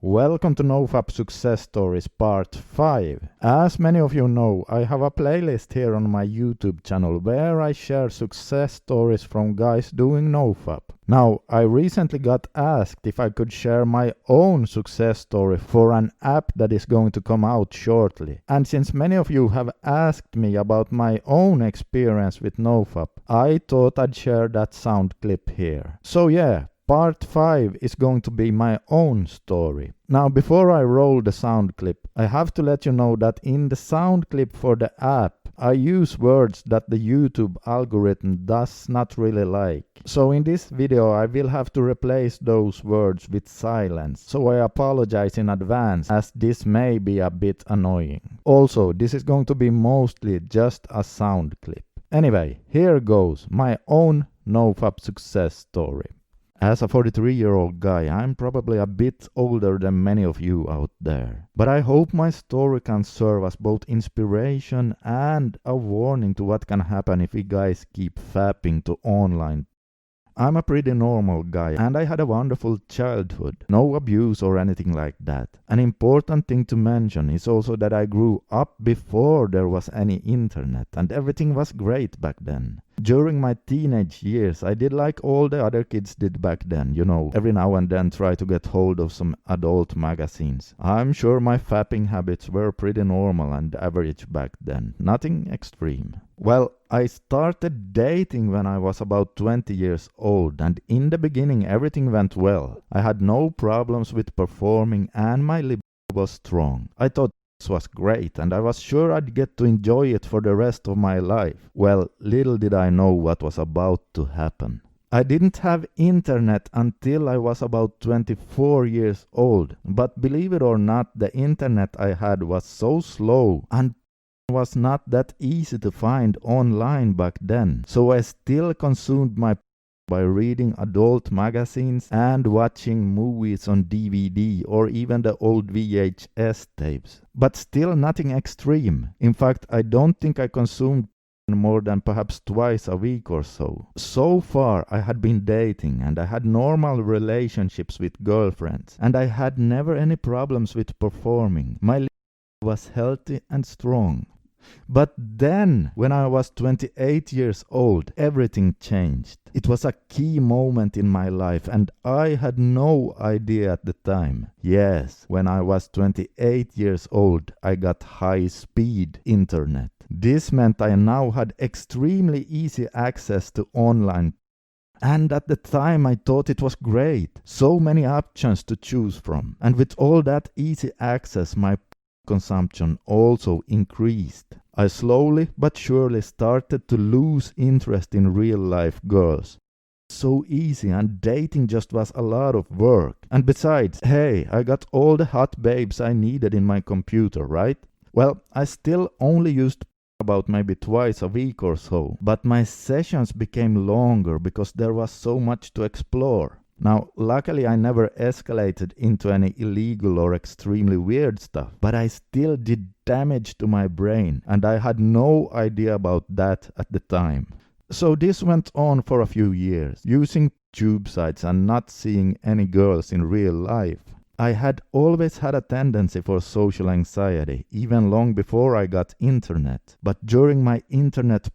Welcome to NoFap Success Stories Part 5. As many of you know, I have a playlist here on my YouTube channel where I share success stories from guys doing NoFap. Now, I recently got asked if I could share my own success story for an app that is going to come out shortly. And since many of you have asked me about my own experience with NoFap, I thought I'd share that sound clip here. So yeah, Part 5 is going to be my own story. Now, before I roll the sound clip, I have to let you know that in the sound clip for the app, I use words that the YouTube algorithm does not really like. So in this video, I will have to replace those words with silence. So I apologize in advance, as this may be a bit annoying. Also, this is going to be mostly just a sound clip. Anyway, here goes my own NoFap success story. As a 43-year-old guy, I'm probably a bit older than many of you out there. But I hope my story can serve as both inspiration and a warning to what can happen if we guys keep fapping to online. I'm a pretty normal guy and I had a wonderful childhood. No abuse or anything like that. An important thing to mention is also that I grew up before there was any internet and everything was great back then. During my teenage years, I did like all the other kids did back then, every now and then try to get hold of some adult magazines. I'm sure my fapping habits were pretty normal and average back then, nothing extreme. Well, I started dating when I was about 20 years old, and in the beginning everything went well. I had no problems with performing and my libido was strong. I thought this was great and I was sure I'd get to enjoy it for the rest of my life. Well, little did I know what was about to happen. I didn't have internet until I was about 24 years old, but believe it or not, the internet I had was so slow and was not that easy to find online back then. So I still consumed my by reading adult magazines and watching movies on DVD or even the old VHS tapes. But still nothing extreme. In fact, I don't think I consumed more than perhaps twice a week or so. So far I had been dating and I had normal relationships with girlfriends and I had never any problems with performing. My libido was healthy and strong. But then, when I was 28 years old, everything changed. It was a key moment in my life and I had no idea at the time. Yes, when I was 28 years old, I got high-speed internet. This meant I now had extremely easy access to online. And at the time I thought it was great. So many options to choose from. And with all that easy access, my consumption also increased. I slowly but surely started to lose interest in real-life girls. So easy and dating just was a lot of work. And besides, hey, I got all the hot babes I needed in my computer, right? Well, I still only used about maybe twice a week or so, but my sessions became longer because there was so much to explore. Now, luckily I never escalated into any illegal or extremely weird stuff, but I still did damage to my brain and I had no idea about that at the time. So this went on for a few years, using tube sites and not seeing any girls in real life. I had always had a tendency for social anxiety, even long before I got internet, but during my internet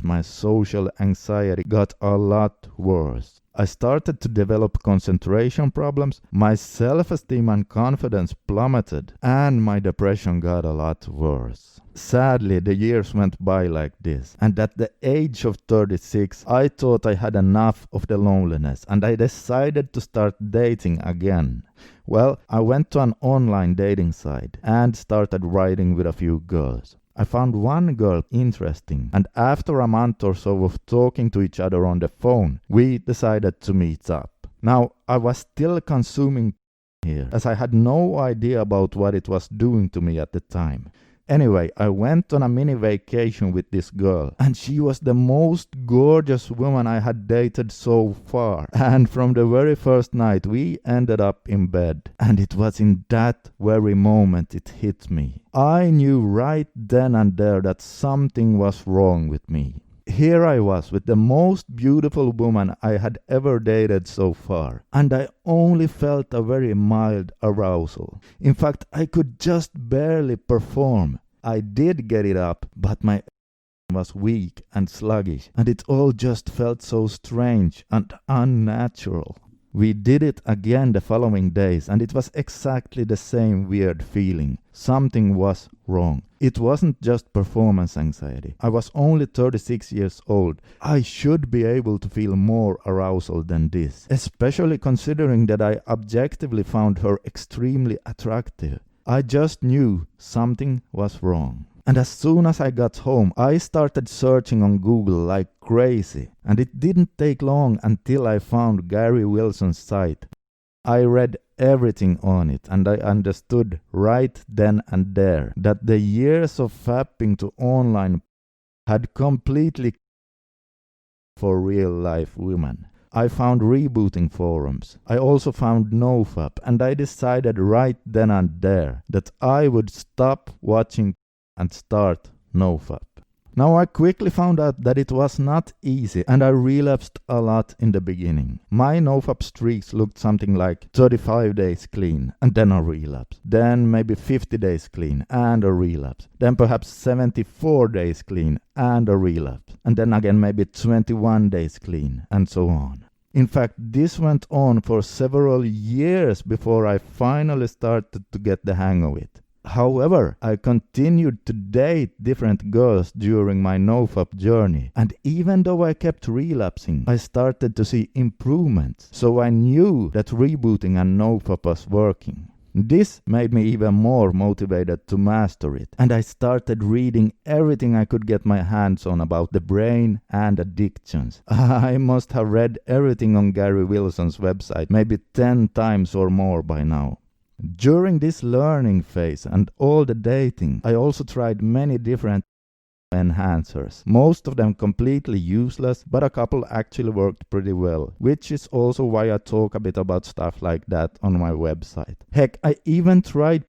my social anxiety got a lot worse. I started to develop concentration problems, my self-esteem and confidence plummeted, and my depression got a lot worse. Sadly, the years went by like this, and at the age of 36, I thought I had enough of the loneliness, and I decided to start dating again. Well, I went to an online dating site and started writing with a few girls. I found one girl interesting, and after a month or so of talking to each other on the phone, we decided to meet up. Now, I was still consuming here, as I had no idea about what it was doing to me at the time. Anyway, I went on a mini vacation with this girl, and she was the most gorgeous woman I had dated so far. And from the very first night, we ended up in bed. And it was in that very moment it hit me. I knew right then and there that something was wrong with me. here I was with the most beautiful woman I had ever dated so far, and I only felt a very mild arousal. In fact, I could just barely perform. I did get it up, but my was weak and sluggish, and it all just felt so strange and unnatural. We did it again the following days, and it was exactly the same weird feeling. Something was wrong. It wasn't just performance anxiety. I was only 36 years old. I should be able to feel more arousal than this, especially considering that I objectively found her extremely attractive. I just knew something was wrong. And as soon as I got home, I started searching on Google like crazy. And it didn't take long until I found Gary Wilson's site. I read everything on it, and I understood right then and there that the years of fapping to online had completely for real-life women. I found rebooting forums. I also found NoFap, and I decided right then and there that I would stop watching and start NoFap. Now I quickly found out that it was not easy, and I relapsed a lot in the beginning. My NoFap streaks looked something like 35 days clean and then a relapse, then maybe 50 days clean and a relapse, then perhaps 74 days clean and a relapse, and then again maybe 21 days clean, and so on. In fact, this went on for several years before I finally started to get the hang of it. However, I continued to date different girls during my NoFap journey, and even though I kept relapsing, I started to see improvements, so I knew that rebooting and NoFap was working. This made me even more motivated to master it, and I started reading everything I could get my hands on about the brain and addictions. I must have read everything on Gary Wilson's website maybe 10 times or more by now. During this learning phase and all the dating, I also tried many different enhancers. Most of them completely useless, but a couple actually worked pretty well, which is also why I talk a bit about stuff like that on my website. Heck, I even tried,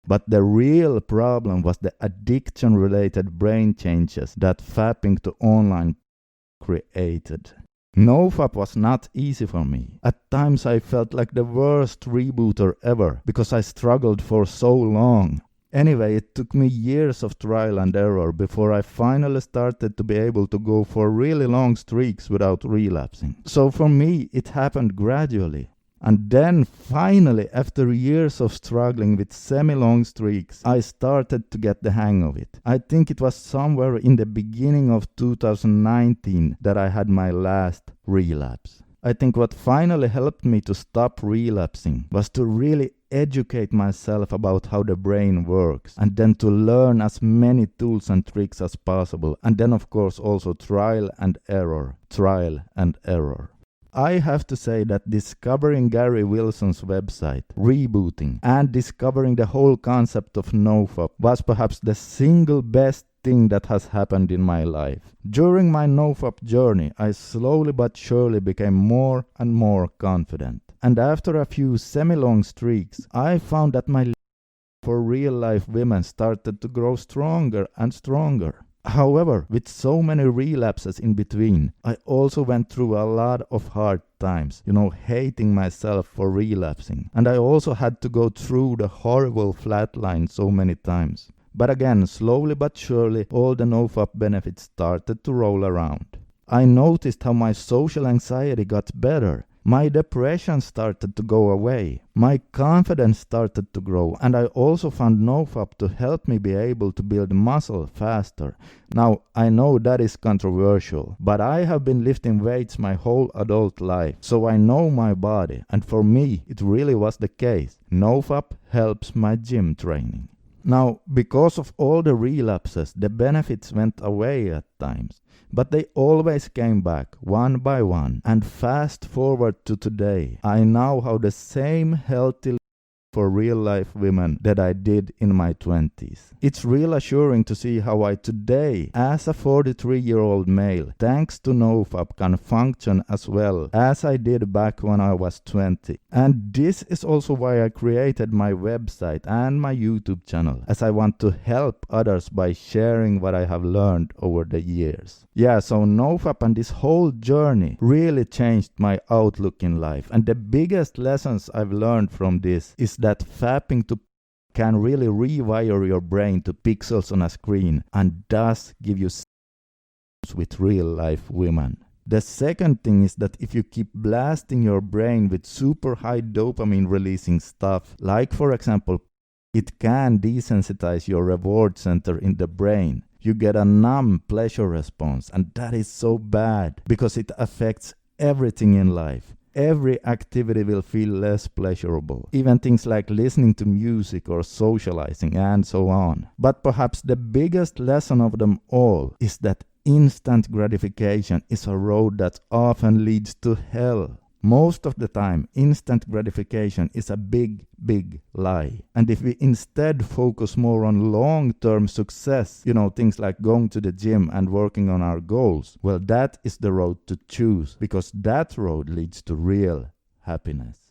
but the real problem was the addiction-related brain changes that fapping to online created. NoFap was not easy for me. At times I felt like the worst rebooter ever because I struggled for so long. Anyway, it took me years of trial and error before I finally started to be able to go for really long streaks without relapsing. So for me, it happened gradually. And then finally, after years of struggling with semi-long streaks, I started to get the hang of it. I think it was somewhere in the beginning of 2019 that I had my last relapse. I think what finally helped me to stop relapsing was to really educate myself about how the brain works, and then to learn as many tools and tricks as possible, and then of course also trial and error. I have to say that discovering Gary Wilson's website, rebooting, and discovering the whole concept of NoFap was perhaps the single best thing that has happened in my life. During my NoFap journey, I slowly but surely became more and more confident. And after a few semi-long streaks, I found that my love for real-life women started to grow stronger and stronger. However, with so many relapses in between, I also went through a lot of hard times, hating myself for relapsing. And I also had to go through the horrible flatline so many times. But again, slowly but surely, all the NoFap benefits started to roll around. I noticed how my social anxiety got better. My depression started to go away. My confidence started to grow, and I also found NoFap to help me be able to build muscle faster. Now, I know that is controversial, but I have been lifting weights my whole adult life, so I know my body, and for me, it really was the case. NoFap helps my gym training. Now, because of all the relapses, the benefits went away at times. But they always came back, one by one. And fast forward to today, I now have the same healthy for real life women that I did in my 20s. It's real assuring to see how I today, as a 43-year-old male, thanks to NoFap, can function as well as I did back when I was 20. And this is also why I created my website and my YouTube channel, as I want to help others by sharing what I have learned over the years. Yeah, so NoFap and this whole journey really changed my outlook in life. And the biggest lessons I've learned from this is that fapping to can really rewire your brain to pixels on a screen and thus give you with real life women. The second thing is that if you keep blasting your brain with super high dopamine releasing stuff, like for example, it can desensitize your reward center in the brain. You get a numb pleasure response, and that is so bad because it affects everything in life. Every activity will feel less pleasurable, even things like listening to music or socializing and so on. But perhaps the biggest lesson of them all is that instant gratification is a road that often leads to hell. Most of the time, instant gratification is a big lie. And if we instead focus more on long-term success, things like going to the gym and working on our goals, well, that is the road to choose, because that road leads to real happiness.